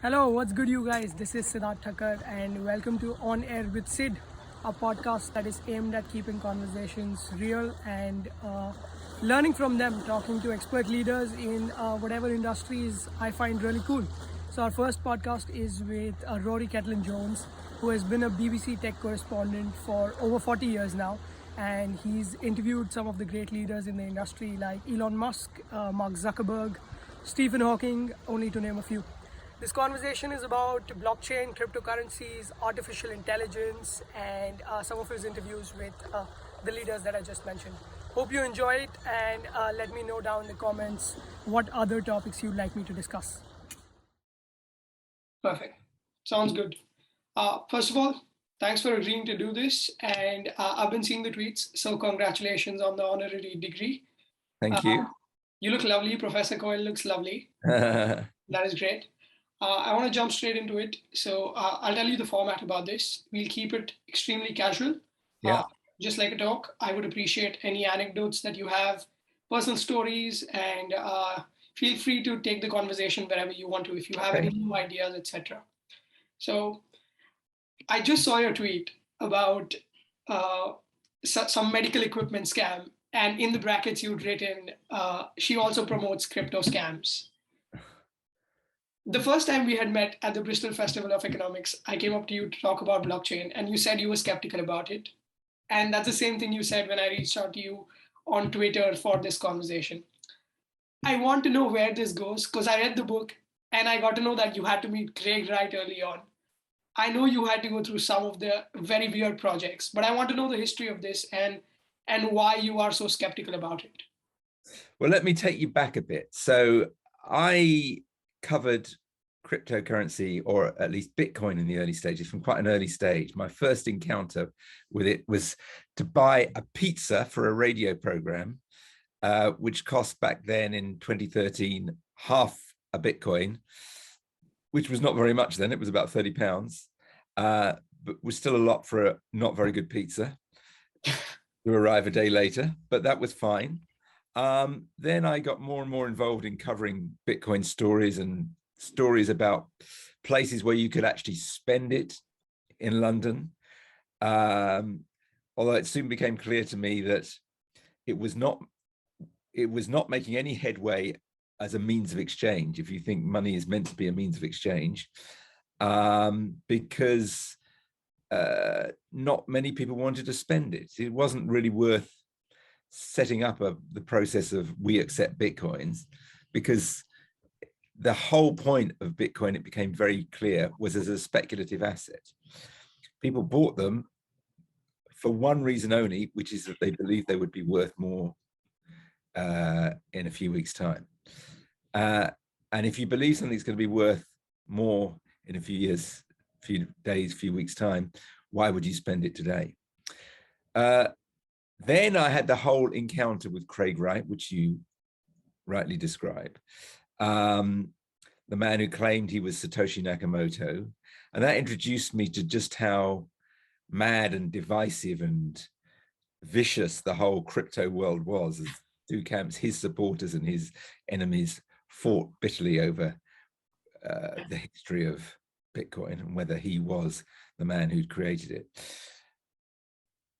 Hello, what's good, you guys? This is Siddharth Thakkar, and welcome to On Air with Sid, a podcast that is aimed at keeping conversations real and learning from them, talking to expert leaders in whatever industries I find really cool. So, our first podcast is with Rory Cellan Jones, who has been a BBC tech correspondent for over 40 years now. And he's interviewed some of the great leaders in the industry like Elon Musk, Mark Zuckerberg, Stephen Hawking, only to name a few. This conversation is about blockchain, cryptocurrencies, artificial intelligence, and some of his interviews with the leaders that I just mentioned. Hope you enjoy it, and let me know down in the comments what other topics you'd like me to discuss. Perfect. Sounds good. First of all, thanks for agreeing to do this. And I've been seeing the tweets, so congratulations on the honorary degree. Thank you. You look lovely. Professor Coyle looks lovely. That is great. I want to jump straight into it. So I'll tell you the format about this. We'll keep it extremely casual. Yeah. Just like a talk. I would appreciate any anecdotes that you have, personal stories, and feel free to take the conversation wherever you want to, if you have any new ideas, etc. So I just saw your tweet about some medical equipment scam, and in the brackets you'd written, she also promotes crypto scams. The first time we had met at the Bristol Festival of Economics, I came up to you to talk about blockchain, and you said you were skeptical about it. And that's the same thing you said when I reached out to you on Twitter for this conversation. I want to know where this goes, because I read the book and I got to know that you had to meet Craig Wright early on. I know you had to go through some of the very weird projects, but I want to know the history of this and why you are so skeptical about it. Well, let me take you back a bit. So I covered cryptocurrency, or at least Bitcoin, in the early stages, from quite an early stage. My first encounter with it was to buy a pizza for a radio program, which cost back then in 2013 half a Bitcoin, which was not very much then. It was about £30, but was still a lot for a not very good pizza to arrive a day later, but that was fine. Then I got more and more involved in covering Bitcoin stories and stories about places where you could actually spend it in London. Although it soon became clear to me that it was not making any headway as a means of exchange, if you think money is meant to be a means of exchange, because not many people wanted to spend it. It wasn't really worth setting up the process of we accept Bitcoins, because the whole point of Bitcoin, it became very clear, was as a speculative asset. People bought them for one reason only, which is that they believed they would be worth more in a few weeks' time. And if you believe something's going to be worth more in a few years, few days, few weeks' time, why would you spend it today? Then I had the whole encounter with Craig Wright, which you rightly describe. The man who claimed he was Satoshi Nakamoto. And that introduced me to just how mad and divisive and vicious the whole crypto world was, as two camps, his supporters and his enemies, fought bitterly over the history of Bitcoin and whether he was the man who'd created it.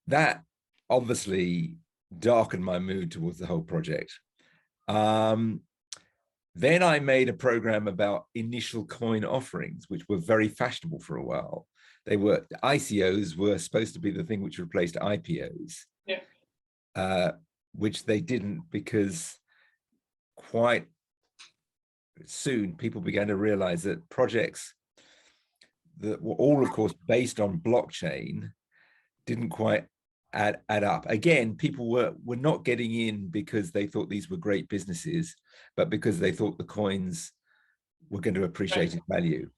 That obviously darkened my mood towards the whole project. Then I made a program about initial coin offerings, which were very fashionable for a while. ICOs were supposed to be the thing which replaced IPOs, which they didn't, because quite soon people began to realize that projects that were all, of course, based on blockchain didn't quite add up. Again, people were not getting in because they thought these were great businesses, but because they thought the coins were going to appreciate in value.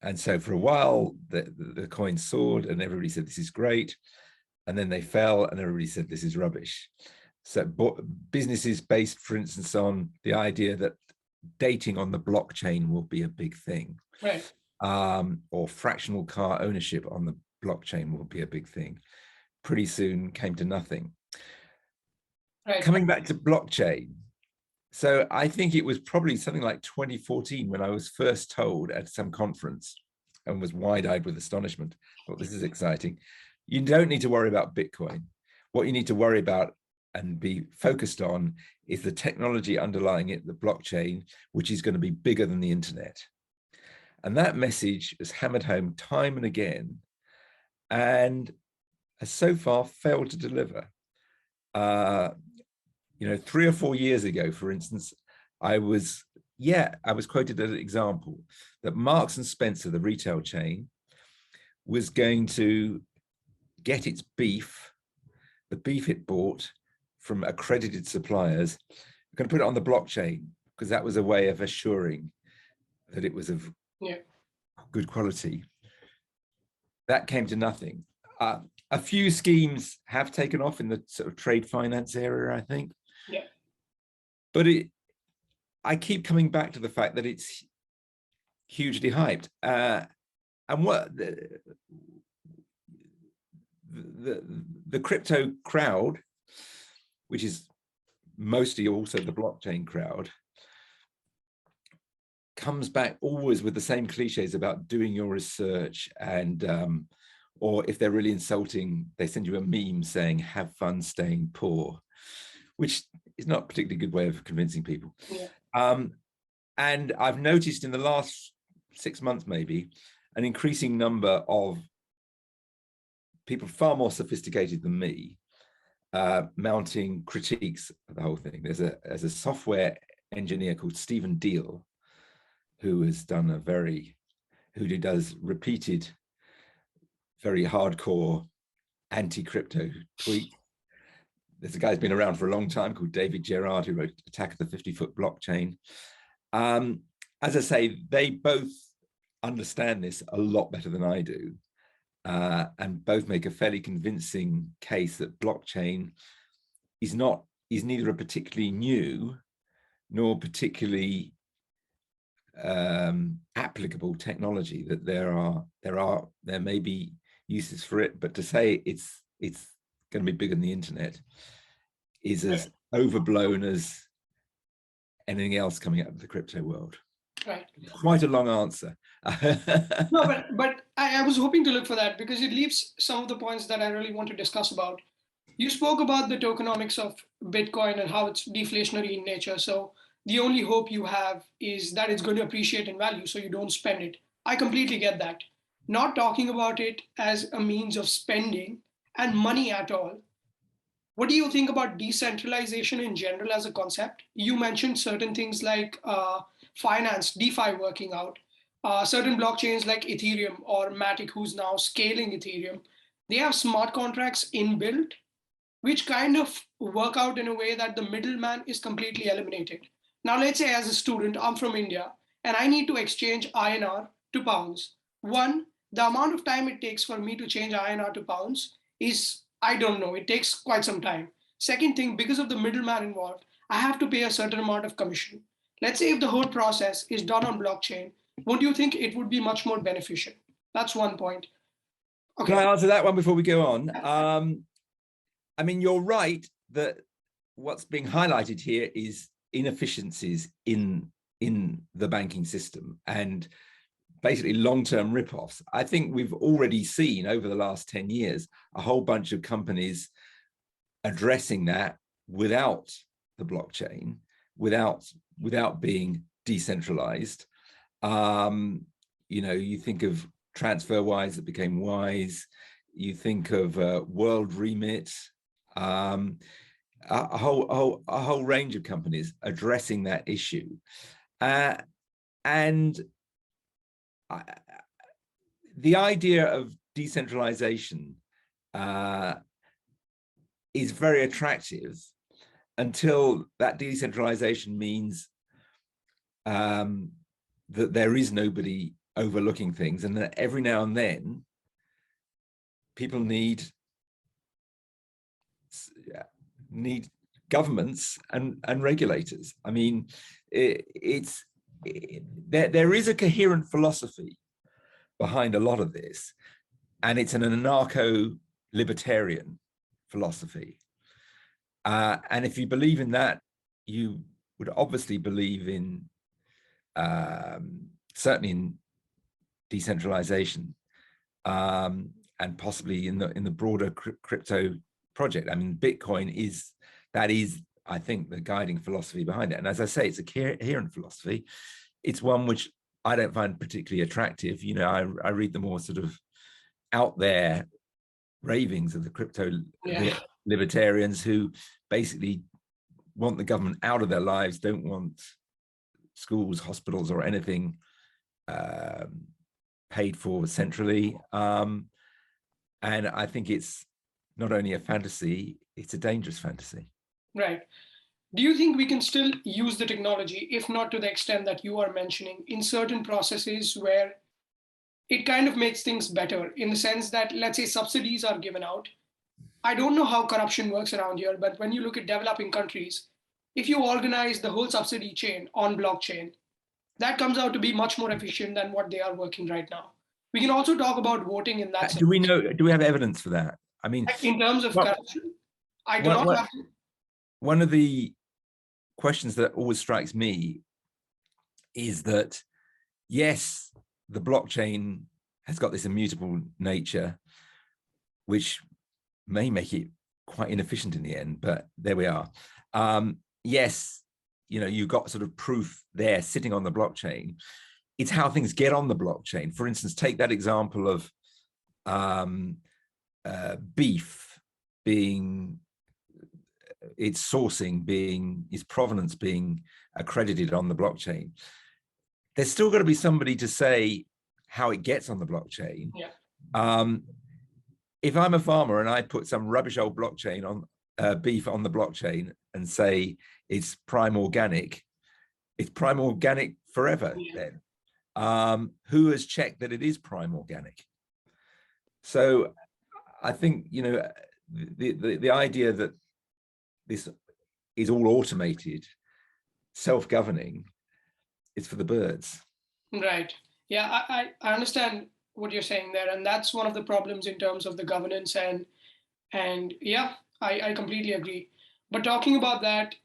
And so for a while, the coins soared and everybody said, this is great. And then they fell and everybody said, this is rubbish. So businesses based, for instance, on the idea that dating on the blockchain will be a big thing. Right. Or fractional car ownership on the blockchain will be a big thing, pretty soon came to nothing. Right. Coming back to blockchain, So I think it was probably something like 2014 when I was first told at some conference, and was wide-eyed with astonishment. Thought, this is exciting. You don't need to worry about Bitcoin. What you need to worry about and be focused on is the technology underlying it, the blockchain, which is going to be bigger than the internet. And that message is hammered home time and again, and has so far failed to deliver. 3 or 4 years ago, for instance, I was quoted as an example that Marks and Spencer, the retail chain, was going to get its beef, the beef it bought from accredited suppliers, going to put it on the blockchain, because that was a way of assuring that it was of good quality. That came to nothing. A few schemes have taken off in the sort of trade finance area, I think. Yeah. But I keep coming back to the fact that it's hugely hyped. And what the crypto crowd, which is mostly also the blockchain crowd, comes back always with the same cliches about doing your research, and or if they're really insulting, they send you a meme saying, have fun staying poor, which is not a particularly good way of convincing people. Yeah. And I've noticed in the last 6 months, maybe, an increasing number of people far more sophisticated than me mounting critiques of the whole thing. There's a software engineer called Stephen Deal, who has done who does repeated, very hardcore anti-crypto tweets. There's a guy who's been around for a long time called David Gerard, who wrote Attack of the 50-Foot Blockchain. As I say, they both understand this a lot better than I do, and both make a fairly convincing case that blockchain is neither a particularly new nor particularly applicable technology. That there may be uses for it, but to say it's going to be bigger than the internet is as overblown as anything else coming out of the crypto world. Right. Quite a long answer. No, but I was hoping to look for that, because it leaves some of the points that I really want to discuss about. You spoke about the tokenomics of Bitcoin and how it's deflationary in nature. So the only hope you have is that it's going to appreciate in value, so you don't spend it. I completely get that. Not talking about it as a means of spending and money at all. What do you think about decentralization in general as a concept? You mentioned certain things like finance, DeFi working out, certain blockchains like Ethereum or Matic, who's now scaling Ethereum. They have smart contracts inbuilt, which kind of work out in a way that the middleman is completely eliminated. Now, let's say as a student, I'm from India, and I need to exchange INR to pounds. One, the amount of time it takes for me to change INR to pounds is, I don't know, it takes quite some time. Second thing, because of the middleman involved, I have to pay a certain amount of commission. Let's say if the whole process is done on blockchain, won't you think it would be much more beneficial? That's one point. Okay. Can I answer that one before we go on? I mean, you're right that what's being highlighted here is inefficiencies in the banking system and basically long-term rip-offs. I think we've already seen over the last 10 years a whole bunch of companies addressing that without the blockchain, without being decentralized. You think of TransferWise that became Wise. You think of World Remit. A whole range of companies addressing that issue, and the idea of decentralization is very attractive until that decentralization means that there is nobody overlooking things, and that every now and then people need governments and regulators. I mean, there is a coherent philosophy behind a lot of this, and it's an anarcho-libertarian philosophy. And if you believe in that, you would obviously believe in certainly in decentralization, and possibly in the broader crypto project. I mean, Bitcoin is, I think, the guiding philosophy behind it. And as I say, it's a coherent philosophy. It's one which I don't find particularly attractive. You know, I read the more sort of out there ravings of the crypto libertarians who basically want the government out of their lives, don't want schools, hospitals, or anything paid for centrally. And I think it's not only a fantasy, it's a dangerous fantasy. Right. Do you think we can still use the technology, if not to the extent that you are mentioning, in certain processes where it kind of makes things better, in the sense that, let's say, subsidies are given out? I don't know how corruption works around here, but when you look at developing countries, if you organize the whole subsidy chain on blockchain, that comes out to be much more efficient than what they are working right now. We can also talk about voting in that sense. Do we have evidence for that? I mean, in terms of corruption, I do not have. One of the questions that always strikes me is that, yes, the blockchain has got this immutable nature, which may make it quite inefficient in the end, but there we are. Yes, you know, you've got sort of proof there sitting on the blockchain. It's how things get on the blockchain. For instance, take that example of beef being, its sourcing being, its provenance being accredited on the blockchain. There's still got to be somebody to say how it gets on the blockchain. Yeah. If I'm a farmer and I put some rubbish old blockchain on beef on the blockchain and say it's prime organic forever. Yeah. Then who has checked that it is prime organic? So I think, you know, the idea that this is all automated, self-governing, is for the birds. Right. Yeah, I understand what you're saying there, and that's one of the problems in terms of the governance, and yeah, I completely agree. But talking about that,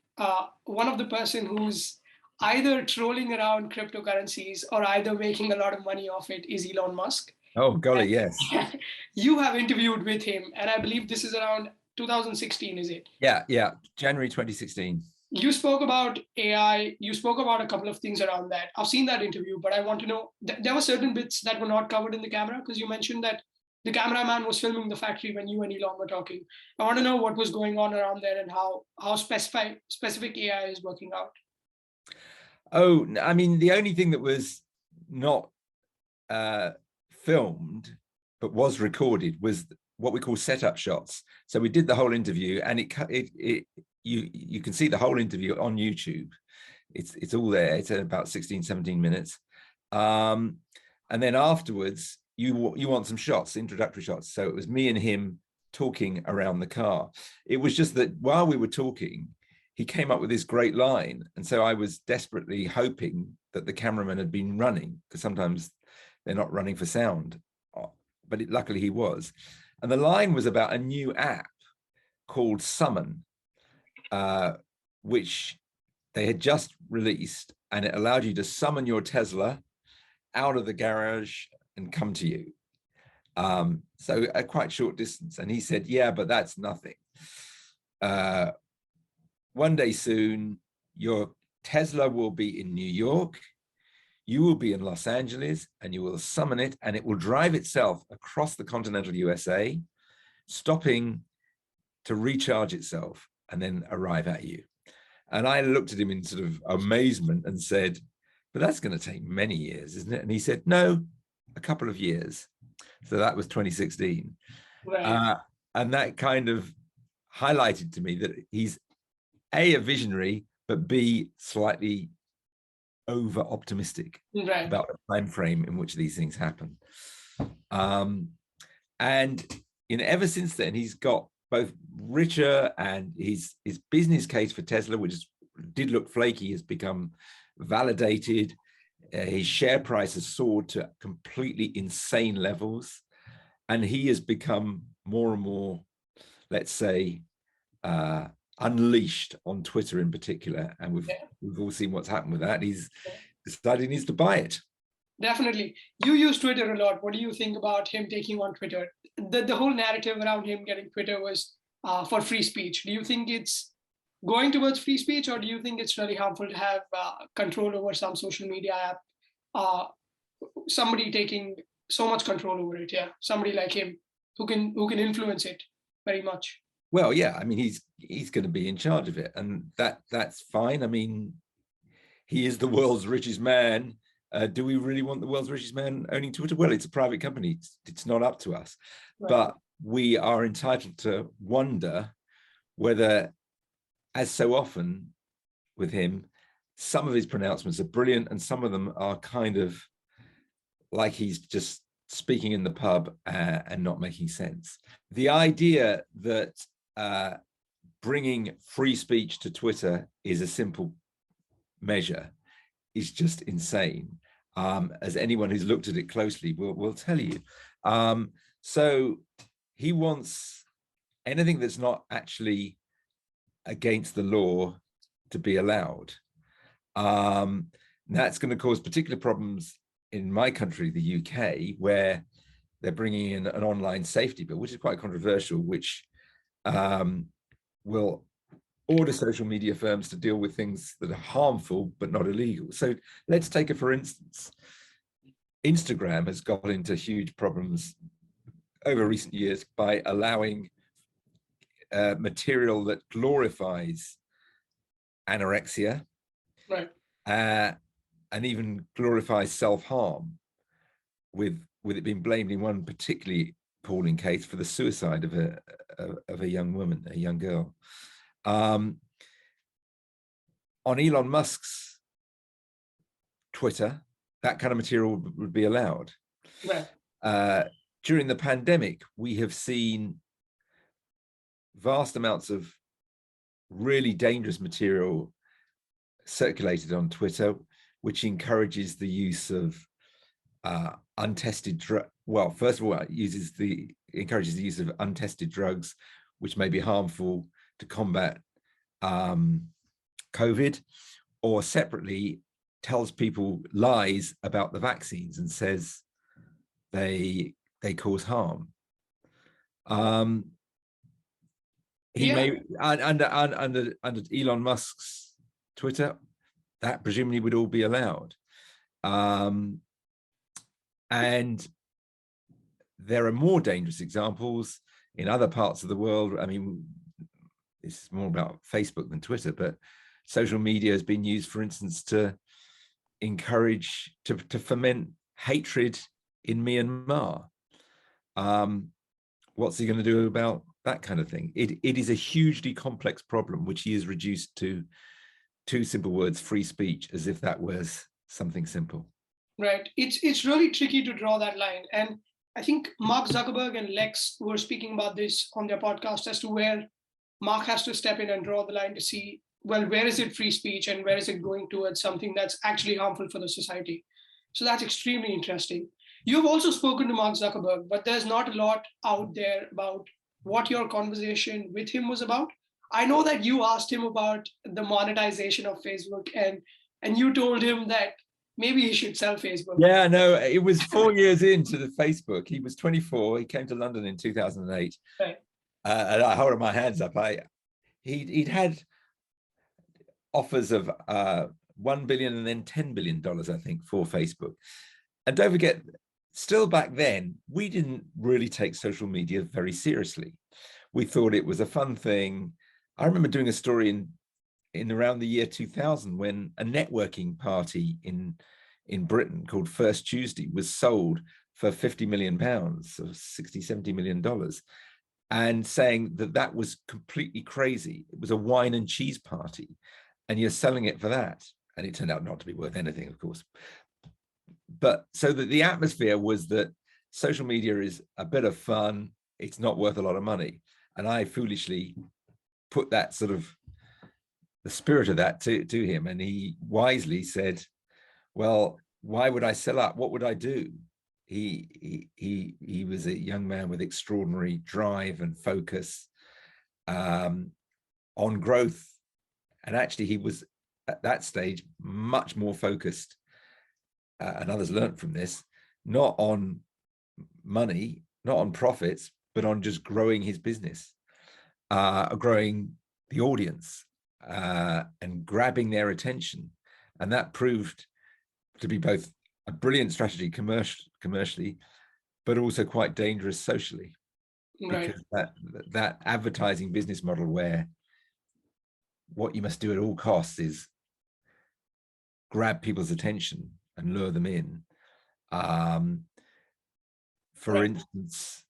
one of the person who's either trolling around cryptocurrencies or either making a lot of money off it is Elon Musk. Oh, golly, yes. You have interviewed with him, and I believe this is around 2016, is it? Yeah, January 2016. You spoke about AI, you spoke about a couple of things around that. I've seen that interview, but I want to know, there were certain bits that were not covered in the camera, because you mentioned that the cameraman was filming the factory when you and Elon were talking. I want to know what was going on around there and how specific AI is working out. Oh, I mean, the only thing that was not filmed, but was recorded, was what we call setup shots. So we did the whole interview, and you can see the whole interview on YouTube. It's all there. It's at about 16, 17 minutes. And then afterwards, you want some shots, introductory shots. So it was me and him talking around the car. It was just that while we were talking, he came up with this great line. And so I was desperately hoping that the cameraman had been running, because sometimes they're not running for sound, but luckily he was. And the line was about a new app called Summon, which they had just released, and it allowed you to summon your Tesla out of the garage and come to you. So a quite short distance. And he said, yeah, but that's nothing. One day soon, your Tesla will be in New York, you will be in Los Angeles, and you will summon it, and it will drive itself across the continental USA, stopping to recharge itself and then arrive at you. And I looked at him in sort of amazement and said, but that's going to take many years, isn't it? And he said, no, a couple of years. So that was 2016. Right. And that kind of highlighted to me that he's A, a visionary, but B, slightly over optimistic about the time frame in which these things happen. And ever since then, he's got both richer, and his business case for Tesla, which did look flaky, has become validated. His share price has soared to completely insane levels, and he has become more and more, let's say, unleashed on Twitter in particular, and we've all seen what's happened with that. He's decided he needs to buy it. Definitely. You use Twitter a lot. What do you think about him taking on Twitter? The whole narrative around him getting Twitter was for free speech. Do you think it's going towards free speech, or do you think it's really harmful to have control over some social media app? Somebody taking so much control over it, somebody like him who can influence it very much. Well, yeah, I mean, he's going to be in charge of it, and that's fine. I mean, he is the world's richest man. Do we really want the world's richest man owning Twitter? Well, it's a private company. It's not up to us. Right. But we are entitled to wonder whether, as so often with him, some of his pronouncements are brilliant and some of them are kind of like he's just speaking in the pub and not making sense. The idea that bringing free speech to Twitter is a simple measure is just insane, as anyone who's looked at it closely will tell you. So he wants anything that's not actually against the law to be allowed. That's going to cause particular problems in my country, the UK, where they're bringing in an online safety bill, which is quite controversial, which will order social media firms to deal with things that are harmful but not illegal. So let's take it for instance. Instagram has got into huge problems over recent years by allowing material that glorifies anorexia, right, and even glorifies self-harm, with it being blamed in one particularly appalling case for the suicide of a young woman, a young girl. On Elon Musk's Twitter, that kind of material would be allowed. Right. During the pandemic, we have seen vast amounts of really dangerous material circulated on Twitter, which encourages the use of untested drugs. Well, first of all, it encourages the use of untested drugs, which may be harmful to combat COVID, or separately tells people lies about the vaccines and says they cause harm. He may under Elon Musk's Twitter, that presumably would all be allowed. And there are more dangerous examples in other parts of the world. I mean, it's more about Facebook than Twitter, but social media has been used, for instance, to encourage, to foment hatred in Myanmar. What's he going to do about that kind of thing? It is a hugely complex problem, which he has reduced to two simple words: free speech, as if that was something simple. Right. It's really tricky to draw that line. And I think Mark Zuckerberg and Lex were speaking about this on their podcast as to where Mark has to step in and draw the line to see, well, where is it free speech and where is it going towards something that's actually harmful for the society? So that's extremely interesting. You've also spoken to Mark Zuckerberg, but there's not a lot out there about what your conversation with him was about. I know that you asked him about the monetization of Facebook, and you told him that maybe he should sell Facebook. Yeah, no, it was 4 years into the Facebook. He was 24. He came to London in 2008. Right. And I hold my hands up. He'd had offers of $1 billion and then $10 billion, I think, for Facebook. And don't forget, still back then, we didn't really take social media very seriously. We thought it was a fun thing. I remember doing a story in around the year 2000 when a networking party in Britain called First Tuesday was sold for £50 million, or 60, $70 million, and saying that was completely crazy. It was a wine and cheese party, and you're selling it for that. And it turned out not to be worth anything, of course. But so that the atmosphere was that social media is a bit of fun, it's not worth a lot of money. And I foolishly put that sort of the spirit of that to him, and he wisely said, well, why would I sell up? What would I do? He was a young man with extraordinary drive and focus, on growth. And actually, he was at that stage much more focused, and others learned from this, not on money, not on profits, but on just growing his business, growing the audience, and grabbing their attention. And that proved to be both a brilliant strategy commercially, but also quite dangerous socially, Right. because that advertising business model where what you must do at all costs is grab people's attention and lure them in. For Right. instance,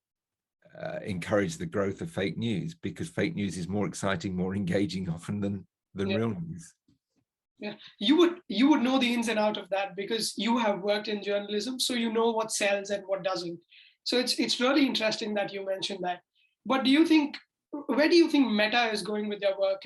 encourage the growth of fake news, because fake news is more exciting, more engaging often than Yeah. real news. Yeah, you would know the ins and out of that because you have worked in journalism, so you know what sells and what doesn't. So it's really interesting that you mentioned that. But where do you think Meta is going with their work,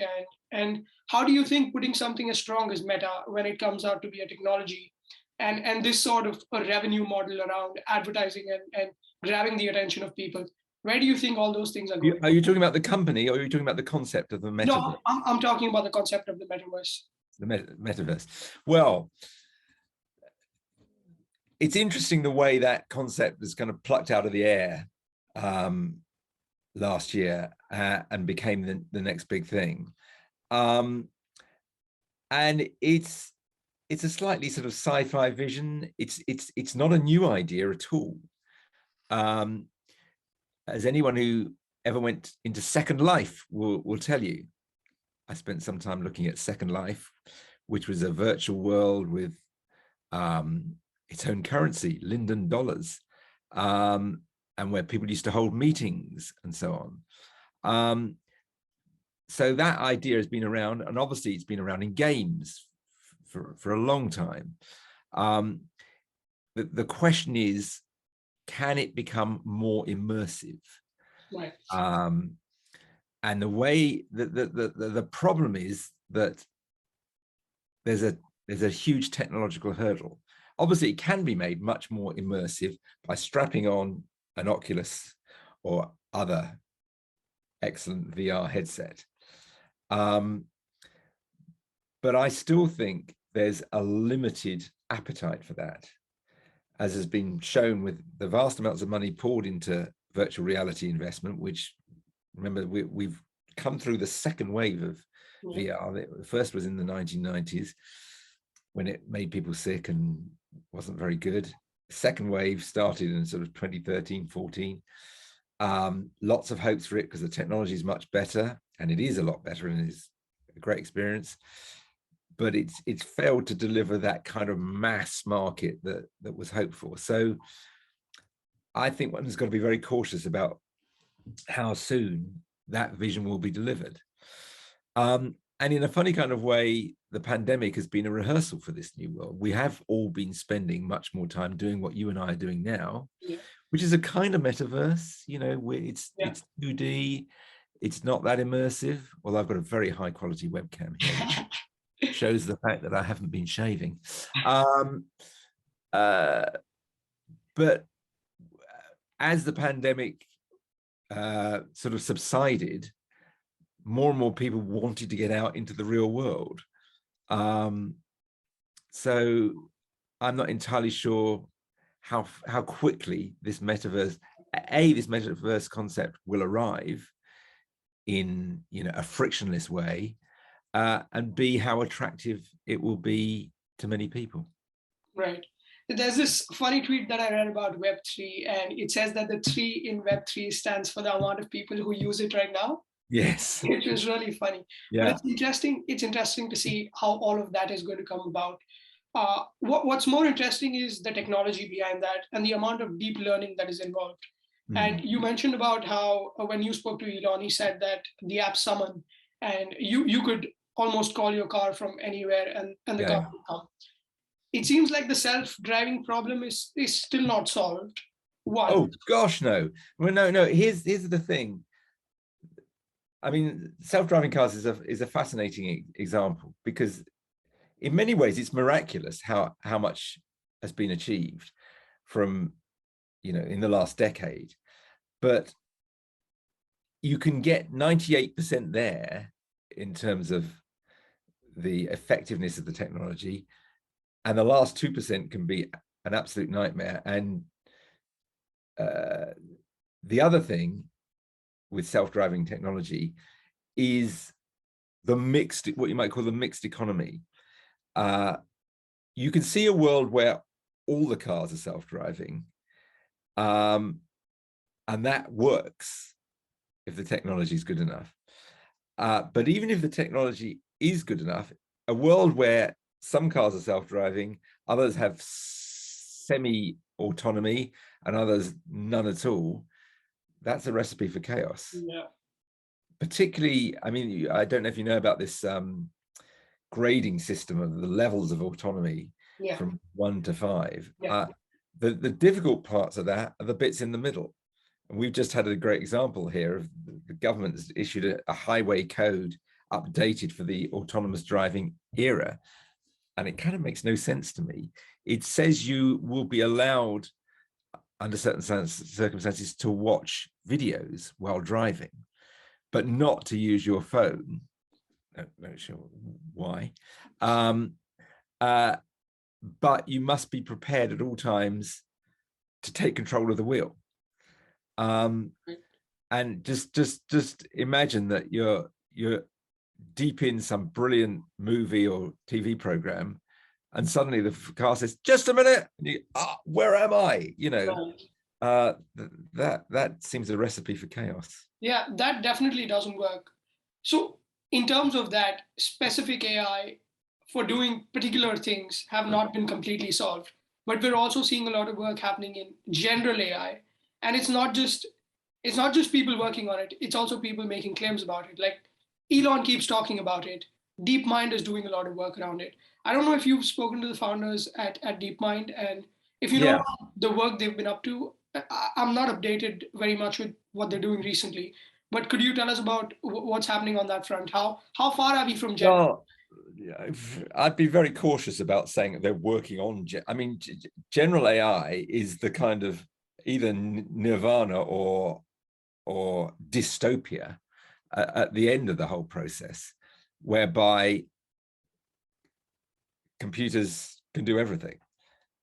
and how do you think putting something as strong as Meta, when it comes out to be a technology, and this sort of a revenue model around advertising and grabbing the attention of people, where do you think all those things are going? Are you talking about the company, or are you talking about the concept of the metaverse? No, I'm talking about the concept of the metaverse. The metaverse. Well, it's interesting the way that concept was kind of plucked out of the air last year, and became the next big thing. And it's a slightly sort of sci-fi vision. It's not a new idea at all. As anyone who ever went into Second Life will tell you, I spent some time looking at Second Life, which was a virtual world with its own currency, Linden dollars, and where people used to hold meetings and so on. So that idea has been around, and obviously it's been around in games for a long time. The question is, can it become more immersive? Right. And the way the problem is that there's a huge technological hurdle. Obviously, it can be made much more immersive by strapping on an Oculus or other excellent VR headset. But I still think there's a limited appetite for that, as has been shown with the vast amounts of money poured into virtual reality investment, which, remember, we've come through the second wave of VR. The first was in the 1990s when it made people sick and wasn't very good. The second wave started in sort of 2013, 14. Lots of hopes for it because the technology is much better, and it is a lot better, and it's a great experience. But it's failed to deliver that kind of mass market that was hoped for. So I think one's got to be very cautious about how soon that vision will be delivered. And in a funny kind of way, the pandemic has been a rehearsal for this new world. We have all been spending much more time doing what you and I are doing now, which is a kind of metaverse. You know, it's 2D. It's not that immersive. Well, I've got a very high quality webcam here. Shows the fact that I haven't been shaving. But as the pandemic sort of subsided, more and more people wanted to get out into the real world. So I'm not entirely sure how quickly this metaverse, this metaverse concept will arrive in, you know, a frictionless way, and B, how attractive it will be to many people. Right. There's this funny tweet that I read about Web3, and it says that the 3 in Web3 stands for the amount of people who use it right now. Yes. Which is really funny. Yeah. But it's interesting to see how all of that is going to come about. What's more interesting is the technology behind that and the amount of deep learning that is involved. And you mentioned about how when you spoke to Elon, he said that the app Summon, and you could almost call your car from anywhere and the car will come. It seems like the self-driving problem is still not solved. One. Oh gosh, no. Well, no. Here's the thing. I mean, self-driving cars is a fascinating example, because in many ways it's miraculous how much has been achieved from, you know, in the last decade. But you can get 98% there in terms of the effectiveness of the technology, and the last 2% can be an absolute nightmare. And the other thing with self-driving technology is the mixed, what you might call the mixed economy. You can see a world where all the cars are self-driving, and that works if the technology is good enough. But even if the technology is good enough, a world where some cars are self-driving, others have semi-autonomy, and others none at all, that's a recipe for chaos. Yeah. Particularly, I mean, I don't know if you know about this grading system of the levels of autonomy from 1 to 5. The difficult parts of that are the bits in the middle. And we've just had a great example here of the government's issued a highway code updated for the autonomous driving era. And it kind of makes no sense to me. It says you will be allowed under certain circumstances to watch videos while driving, but not to use your phone. Not sure why. But you must be prepared at all times to take control of the wheel. And just imagine that you're deep in some brilliant movie or TV program, and suddenly the car says, "Just a minute," and you, where am I? You know, that seems a recipe for chaos. Yeah, that definitely doesn't work. So in terms of that, specific AI for doing particular things have not been completely solved. But we're also seeing a lot of work happening in general AI. And it's not just people working on it, it's also people making claims about it. Like Elon keeps talking about it. DeepMind is doing a lot of work around it. I don't know if you've spoken to the founders at DeepMind, and if you know the work they've been up to. I'm not updated very much with what they're doing recently, but could you tell us about what's happening on that front? How far are we from general? Well, I'd be very cautious about saying that they're working on. I mean, general AI is the kind of either nirvana or dystopia at the end of the whole process, whereby computers can do everything.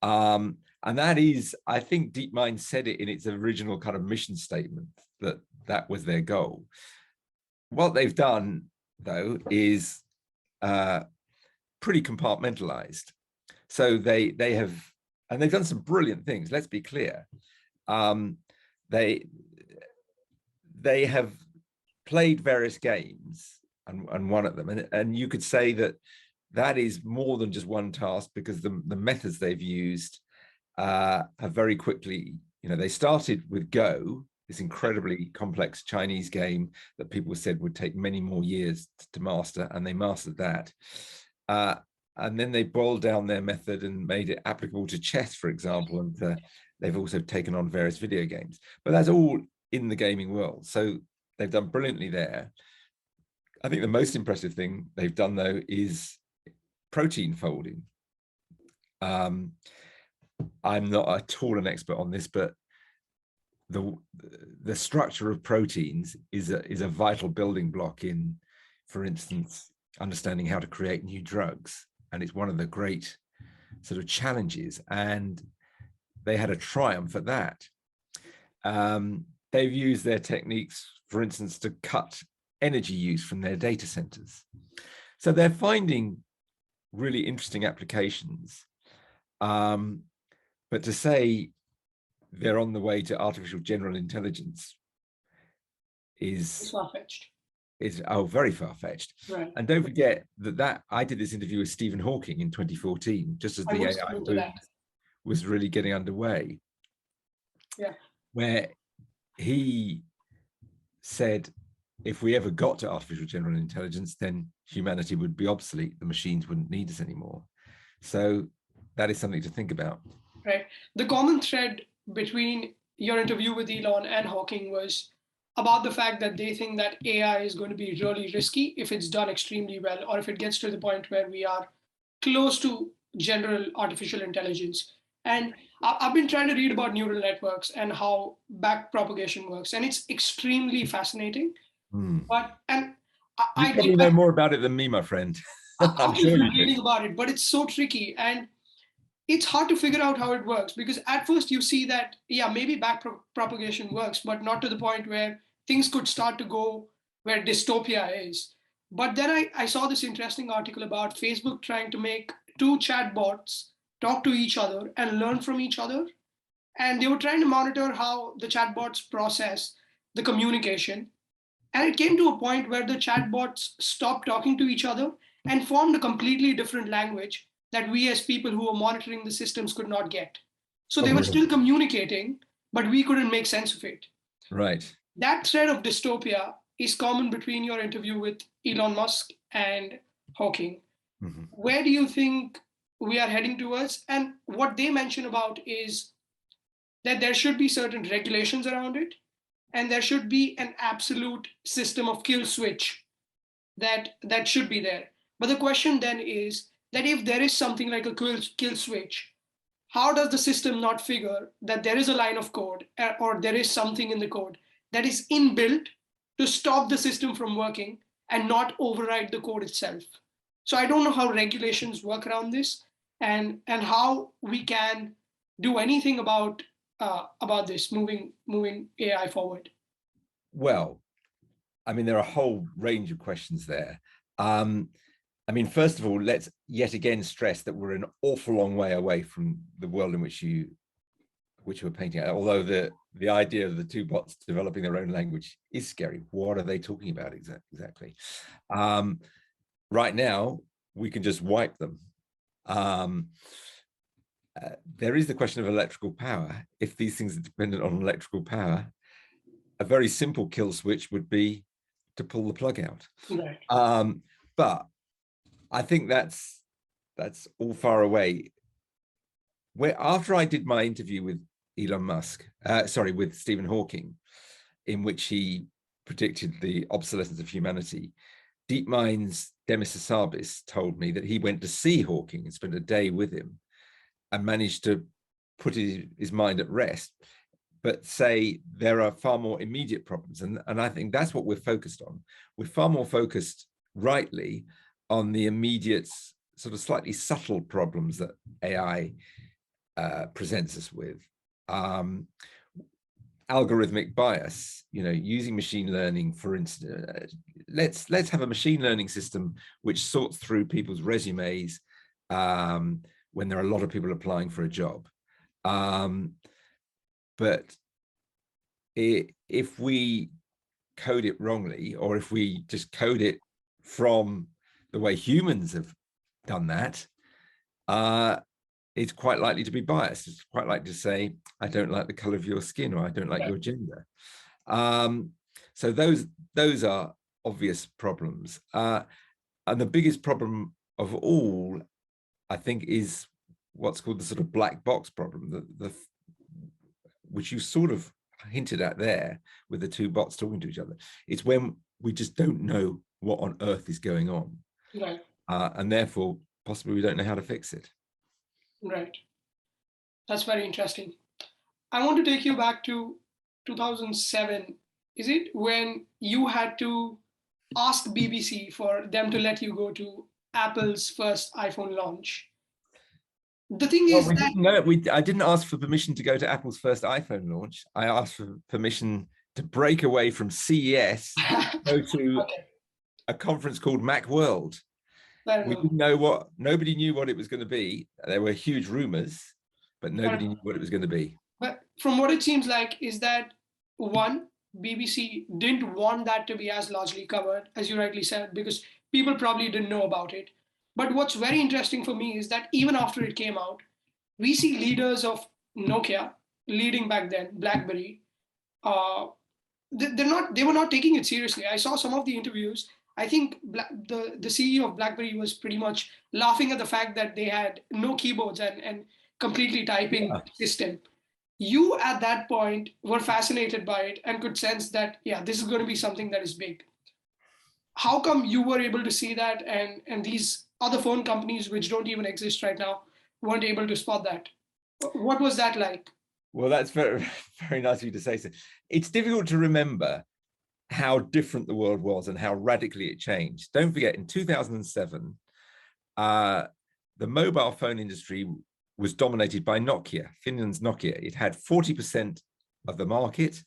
And that is, I think DeepMind said it in its original kind of mission statement, that was their goal. What they've done, though, is pretty compartmentalized. So they have, and they've done some brilliant things, let's be clear. They have played various games and won at them. And you could say that is more than just one task, because the methods they've used have very quickly, you know, they started with Go, this incredibly complex Chinese game that people said would take many more years to master, and they mastered that. And then they boiled down their method and made it applicable to chess, for example, and they've also taken on various video games. But that's all in the gaming world. So they've done brilliantly there. I think the most impressive thing they've done, though, is protein folding. I'm not at all an expert on this, but the structure of proteins is a vital building block in, for instance, understanding how to create new drugs. And it's one of the great sort of challenges. And they had a triumph at that. They've used their techniques, for instance, to cut energy use from their data centers. So they're finding really interesting applications. But to say they're on the way to artificial general intelligence is far-fetched. Is very far-fetched. Right. And don't forget that I did this interview with Stephen Hawking in 2014, just as the AI boom was really getting underway. Yeah. Where he said, if we ever got to artificial general intelligence, then humanity would be obsolete. The machines wouldn't need us anymore. So that is something to think about. Right. The common thread between your interview with Elon and Hawking was about the fact that they think that AI is going to be really risky if it's done extremely well, or if it gets to the point where we are close to general artificial intelligence. And I've been trying to read about neural networks and how backpropagation works, and it's extremely fascinating. Mm. And You I probably did. know more about it than me, my friend. I'm I've just sure been you do. reading about it, but it's so tricky and it's hard to figure out how it works because at first you see that, yeah, maybe propagation works, but not to the point where things could start to go where dystopia is. But then I saw this interesting article about Facebook trying to make two chatbots talk to each other and learn from each other. And they were trying to monitor how the chatbots process the communication. And it came to a point where the chatbots stopped talking to each other and formed a completely different language that we as people who were monitoring the systems could not get. So Oh, they were really? still communicating, but we couldn't make sense of it. Right. That thread of dystopia is common between your interview with Elon Musk and Hawking. Mhm. Where do you think we are heading towards? And what they mention about is that there should be certain regulations around it, and there should be an absolute system of kill switch that should be there. But the question then is that if there is something like a kill switch, how does the system not figure that there is a line of code or there is something in the code that is inbuilt to stop the system from working and not override the code itself? So I don't know how regulations work around this and how we can do anything about this moving AI forward. Well, I mean, there are a whole range of questions there. I mean, first of all, let's yet again stress that we're an awful long way away from the world in which you were painting out. Although the idea of the two bots developing their own language is scary. What are they talking about exactly? Right now, we can just wipe them. There is the question of electrical power. If these things are dependent on electrical power, a very simple kill switch would be to pull the plug out. Right. But I think that's all far away. Where after I did my interview with Elon Musk, with Stephen Hawking, in which he predicted the obsolescence of humanity, DeepMind's Demis Hassabis told me that he went to see Hawking and spent a day with him and managed to put his mind at rest, but say there are far more immediate problems. And I think that's what we're focused on. We're far more focused, rightly, on the immediate, sort of slightly subtle problems that AI presents us with. Algorithmic bias, using machine learning, for instance. Let's have a machine learning system which sorts through people's resumes when there are a lot of people applying for a job. But if we code it wrongly, or if we just code it from the way humans have done that, it's quite likely to be biased. It's quite likely to say, I don't like the color of your skin, or I don't like your gender. So those are obvious problems. And the biggest problem of all, I think, is what's called the sort of black box problem, which you sort of hinted at there with the two bots talking to each other. It's when we just don't know what on earth is going on. Right. And therefore, possibly we don't know how to fix it. Right. That's very interesting. I want to take you back to 2007. Is it when you had to ask BBC for them to let you go to Apple's first iPhone launch? The thing Well, is we that didn't know. I didn't ask for permission to go to Apple's first iPhone launch. I asked for permission to break away from CES, go to okay, a conference called Macworld. fair We enough. didn't know nobody knew what it was going to be. There were huge rumors, but nobody knew what it was going to be. But from what it seems like is that one, BBC didn't want that to be as largely covered, as you rightly said, because people probably didn't know about it. But what's very interesting for me is that even after it came out, we see leaders of Nokia leading back then, BlackBerry. Uh, they were not taking it seriously. I saw some of the interviews. I think the CEO of BlackBerry was pretty much laughing at the fact that they had no keyboards and completely typing system. You at that point were fascinated by it and could sense that, yeah, this is going to be something that is big. How come you were able to see that and these other phone companies which don't even exist right now weren't able to spot that? What was that like? Well, that's very, very nice of you to say so. It's difficult to remember how different the world was and how radically it changed. Don't forget, in 2007, the mobile phone industry was dominated by Nokia, Finland's Nokia. It had 40% of the market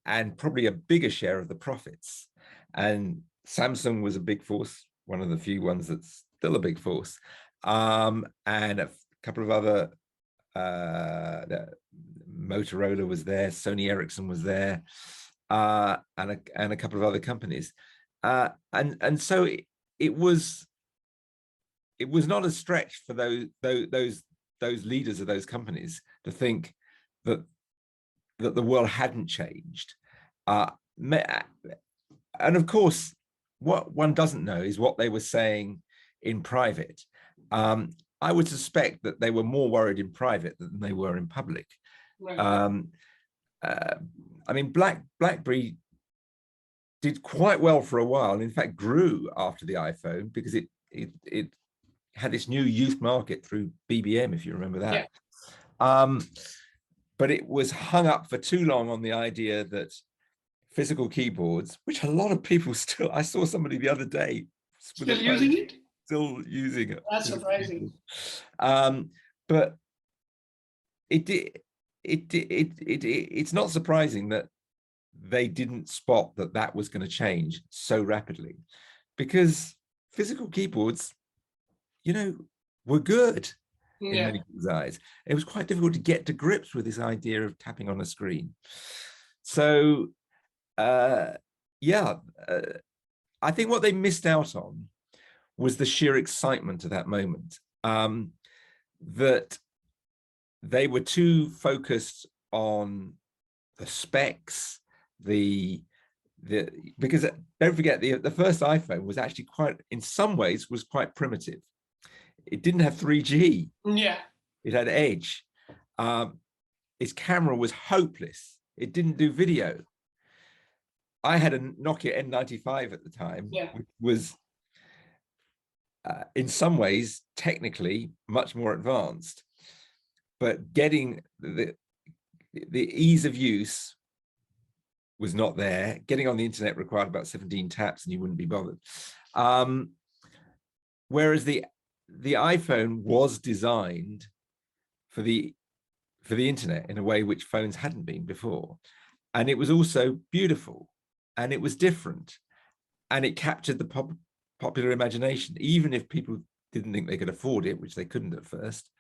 and probably a bigger share of the profits. And Samsung was a big force, one of the few ones that's still a big force. And a couple of other, Motorola was there, Sony Ericsson was there, and a couple of other companies. And so it was not a stretch for those leaders of those companies to think that the world hadn't changed. And of course, what one doesn't know is what they were saying in private. I would suspect that they were more worried in private than they were in public. Right. I mean, BlackBerry did quite well for a while, and in fact grew after the iPhone because it had this new youth market through BBM, if you remember that. Yeah. But it was hung up for too long on the idea that physical keyboards, which a lot of people still, I saw somebody the other day still using it. Still using it. That's surprising. But it's not surprising that they didn't spot that was going to change so rapidly, because physical keyboards, were good in many people's eyes. It was quite difficult to get to grips with this idea of tapping on a screen. So, I think what they missed out on was the sheer excitement of that moment. That they were too focused on the specs, because don't forget the first iPhone was actually in some ways was quite primitive. It didn't have 3G. Yeah. It had Edge. Its camera was hopeless. It didn't do video. I had a Nokia N95 at the time, which was in some ways technically much more advanced, but getting the ease of use was not there. Getting on the internet required about 17 taps and you wouldn't be bothered. Whereas the iPhone was designed for the internet in a way which phones hadn't been before. And it was also beautiful, and it was different, and it captured the popular imagination, even if people didn't think they could afford it, which they couldn't at first.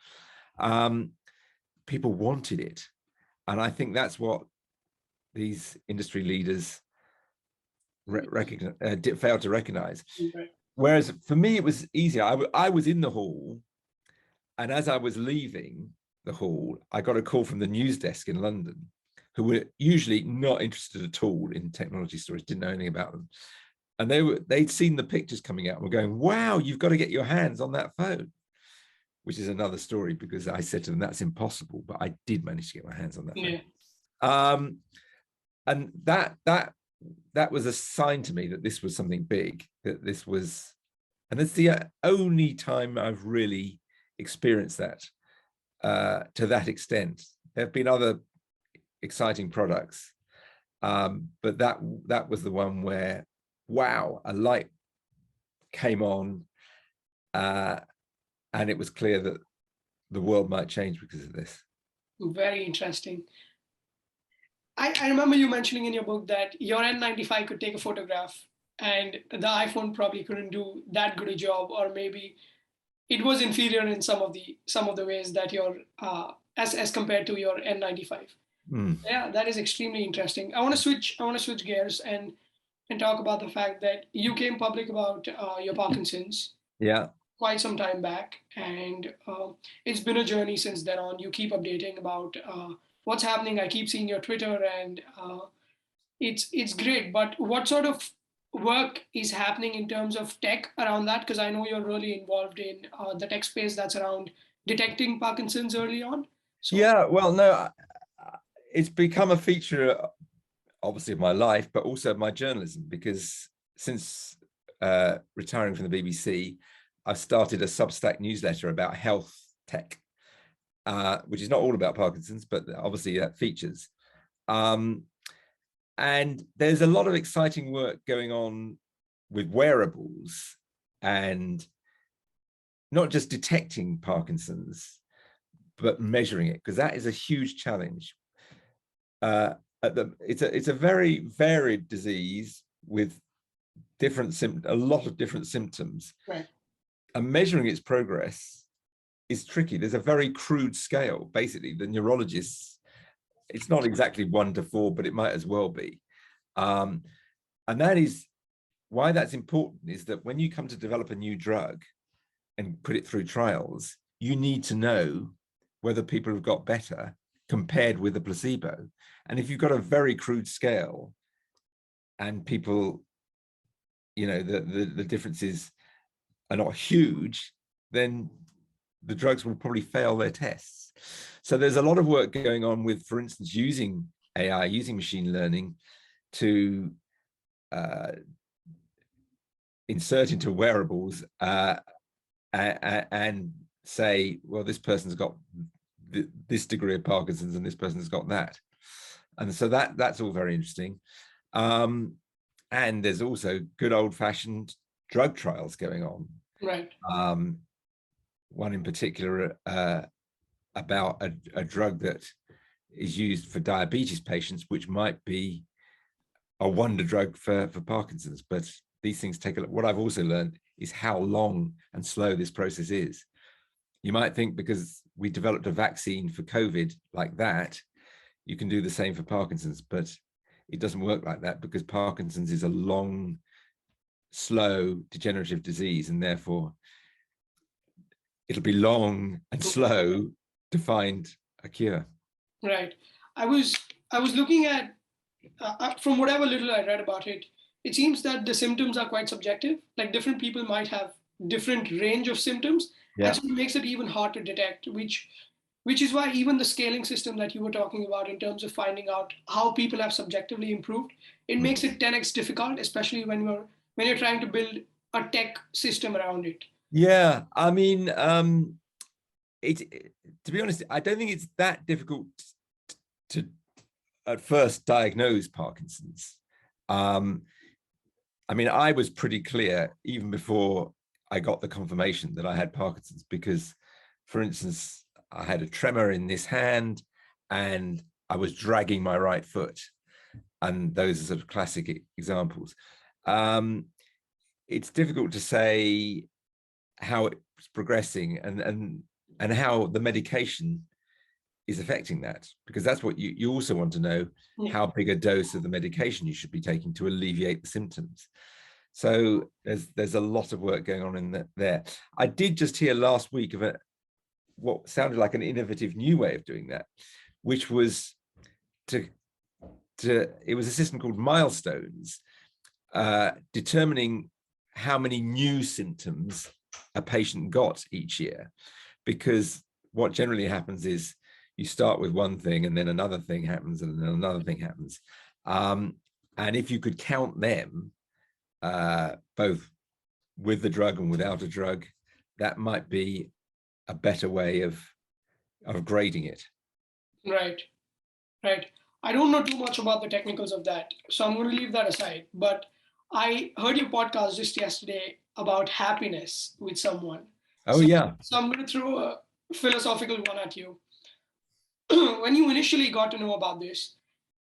People wanted it. And I think that's what these industry leaders failed to recognize. Okay. Whereas for me, it was easier. I was in the hall, and as I was leaving the hall, I got a call from the news desk in London, who were usually not interested at all in technology stories, didn't know anything about them. And they'd seen the pictures coming out and were going, wow, you've got to get your hands on that phone, which is another story, because I said to them, that's impossible, but I did manage to get my hands on that phone. Yeah. And that was a sign to me that this was something big, that this was, and it's the only time I've really experienced that to that extent. There have been other exciting products, but that was the one where, wow, a light came on, and it was clear that the world might change because of this. Very interesting. I remember you mentioning in your book that your N95 could take a photograph and the iPhone probably couldn't do that good a job, or maybe it was inferior in some of the ways that your as compared to your N95. Yeah, that is extremely interesting. I want to switch gears and talk about the fact that you came public about your Parkinson's. Yeah. Quite some time back, and it's been a journey since then on. You keep updating about what's happening. I keep seeing your Twitter, and it's great. But what sort of work is happening in terms of tech around that? Because I know you're really involved in the tech space that's around detecting Parkinson's early on. So. Yeah, well, no, it's become a feature, obviously, of my life, but also of my journalism, because since retiring from the BBC, I've started a Substack newsletter about health tech, which is not all about Parkinson's, but obviously that features. And there's a lot of exciting work going on with wearables and not just detecting Parkinson's, but measuring it, because that is a huge challenge. It's a very varied disease with a lot of different symptoms. Right. And measuring its progress is tricky. There's a very crude scale. Basically, the neurologists, it's not exactly 1 to 4, but it might as well be. And that is why that's important, is that when you come to develop a new drug and put it through trials, you need to know whether people have got better compared with a placebo. And if you've got a very crude scale and people, the differences are not huge, then the drugs will probably fail their tests. So there's a lot of work going on with, for instance, using AI, using machine learning to insert into wearables and say, well, this person's got this degree of Parkinson's and this person's got that. And so that's all very interesting. And there's also good old-fashioned drug trials going on. Right. One in particular about a drug that is used for diabetes patients, which might be a wonder drug for Parkinson's. But these things take a look. What I've also learned is how long and slow this process is. You might think because we developed a vaccine for COVID like that, you can do the same for Parkinson's, but it doesn't work like that, because Parkinson's is a long, slow, degenerative disease, and therefore it'll be long and slow to find a cure. Right. I was looking at, from whatever little I read about it, it seems that the symptoms are quite subjective. Like different people might have different range of symptoms, Yeah. and so it makes it even hard to detect, which is why even the scaling system that you were talking about in terms of finding out how people have subjectively improved, it makes it 10x difficult, especially when you're trying to build a tech system around it. Yeah, I mean, to be honest, I don't think it's that difficult to at first diagnose Parkinson's. I mean, I was pretty clear even before I got the confirmation that I had Parkinson's, because, for instance, I had a tremor in this hand and I was dragging my right foot. And those are sort of classic examples. It's difficult to say how it's progressing and how the medication is affecting that, because that's what you also want to know, how big a dose of the medication you should be taking to alleviate the symptoms. So there's a lot of work going on in there. I did just hear last week of what sounded like an innovative new way of doing that, which was it was a system called milestones, determining how many new symptoms a patient got each year. Because what generally happens is you start with one thing and then another thing happens and then another thing happens. And if you could count them, both with the drug and without a drug, that might be a better way of grading it. Right. I don't know too much about the technicals of that, so I'm going to leave that aside. But I heard your podcast just yesterday about happiness with someone. Oh, yeah. So I'm going to throw a philosophical one at you. When you initially got to know about this,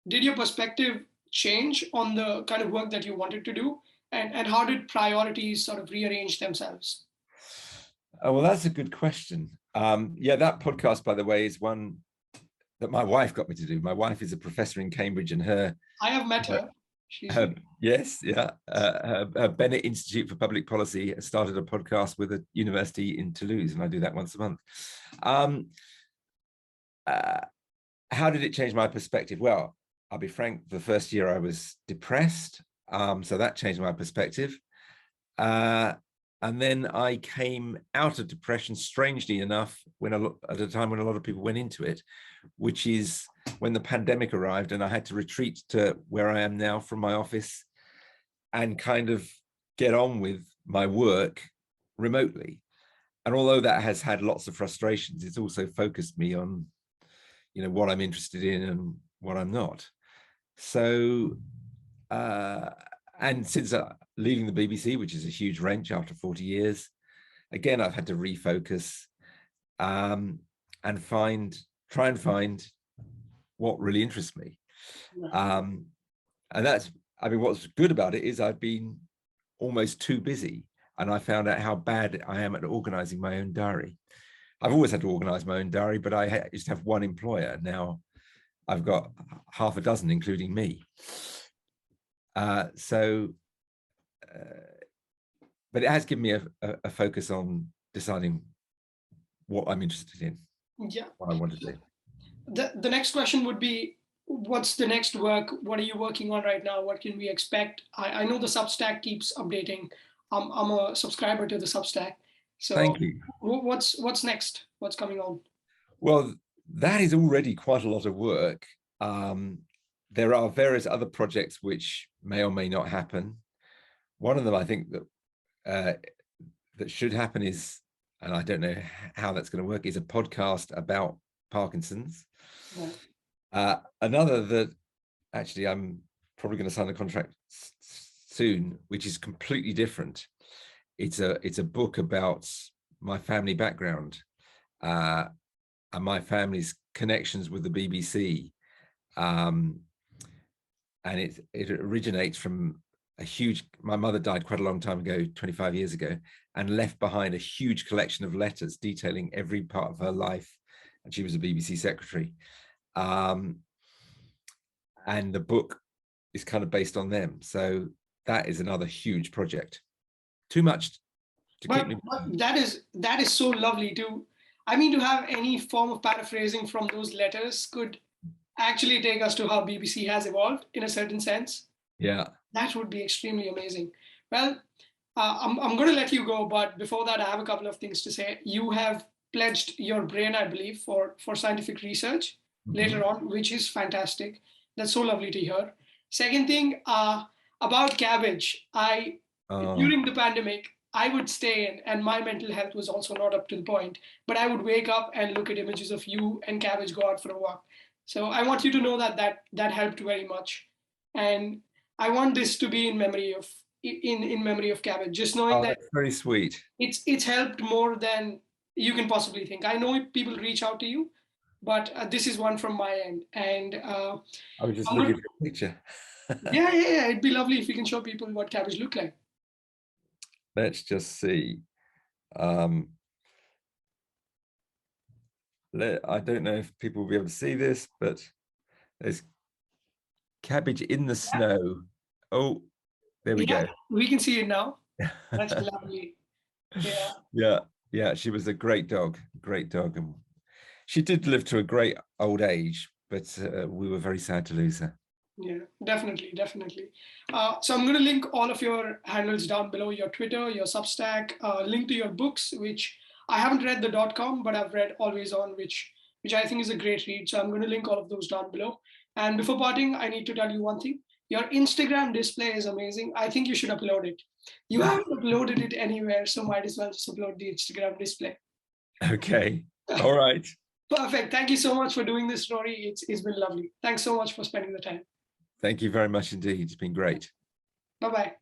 did your perspective change on the kind of work that you wanted to do? And how did priorities sort of rearrange themselves? Oh, well, that's a good question. Yeah, that podcast, by the way, is one that my wife got me to do. My wife is a professor in Cambridge, and I have met her. Yes, yeah. Her Bennett Institute for Public Policy has started a podcast with a university in Toulouse, and I do that once a month. How did it change my perspective? Well, I'll be frank, the first year I was depressed, so that changed my perspective. And then I came out of depression, strangely enough, at a time when a lot of people went into it, which is when the pandemic arrived and I had to retreat to where I am now from my office and kind of get on with my work remotely. And although that has had lots of frustrations, it's also focused me on, what I'm interested in and what I'm not. So, and since leaving the BBC, which is a huge wrench after 40 years, again, I've had to refocus and try and find what really interests me. And that's, I mean, what's good about it is I've been almost too busy, and I found out how bad I am at organizing my own diary. I've always had to organize my own diary, but I used to have one employer. Now I've got half a dozen, including me. But it has given me a focus on deciding what I'm interested in, what I want to do. The next question would be, what's the next work? What are you working on right now? What can we expect? I know the Substack keeps updating. I'm a subscriber to the Substack. So thank you. What's next? What's coming on? Well, that is already quite a lot of work. There are various other projects which may or may not happen. One of them, I think, that should happen is, and I don't know how that's going to work, is a podcast about Parkinson's. Yeah. Another that actually I'm probably going to sign a contract soon, which is completely different. It's a book about my family background and my family's connections with the BBC. And it originates from my mother died quite a long time ago, 25 years ago, and left behind a huge collection of letters detailing every part of her life. And she was a BBC secretary. And the book is kind of based on them. So that is another huge project. Too much to keep me. But that is so lovely to, I mean, to have any form of paraphrasing from those letters could actually take us to how BBC has evolved in a certain sense. Yeah. That would be extremely amazing. Well, I'm going to let you go, but before that, I have a couple of things to say. You have pledged your brain, I believe, for scientific research later on, which is fantastic. That's so lovely to hear. Second thing, about cabbage, during the pandemic, I would stay in, and my mental health was also not up to the point, but I would wake up and look at images of you and cabbage go out for a walk. So I want you to know that helped very much. And I want this to be in memory of memory of cabbage. Just knowing that that's very sweet. It's helped more than you can possibly think. I know people reach out to you, but this is one from my end. And I was just looking at a picture. yeah. It'd be lovely if we can show people what cabbage look like. Let's just see. I don't know if people will be able to see this, but there's cabbage in the snow. Oh, there we go. We can see it now. That's lovely. Yeah. She was a great dog, and she did live to a great old age, but we were very sad to lose her. Yeah, definitely. So I'm going to link all of your handles down below: your Twitter, your Substack, link to your books, which I haven't read the .com, but I've read Always On, which I think is a great read. So I'm going to link all of those down below. And before parting, I need to tell you one thing. Your Instagram display is amazing. I think you should upload it. You haven't uploaded it anywhere, so might as well just upload the Instagram display. Okay. All right. Perfect. Thank you so much for doing this, Rory. It's been lovely. Thanks so much for spending the time. Thank you very much indeed. It's been great. Bye-bye.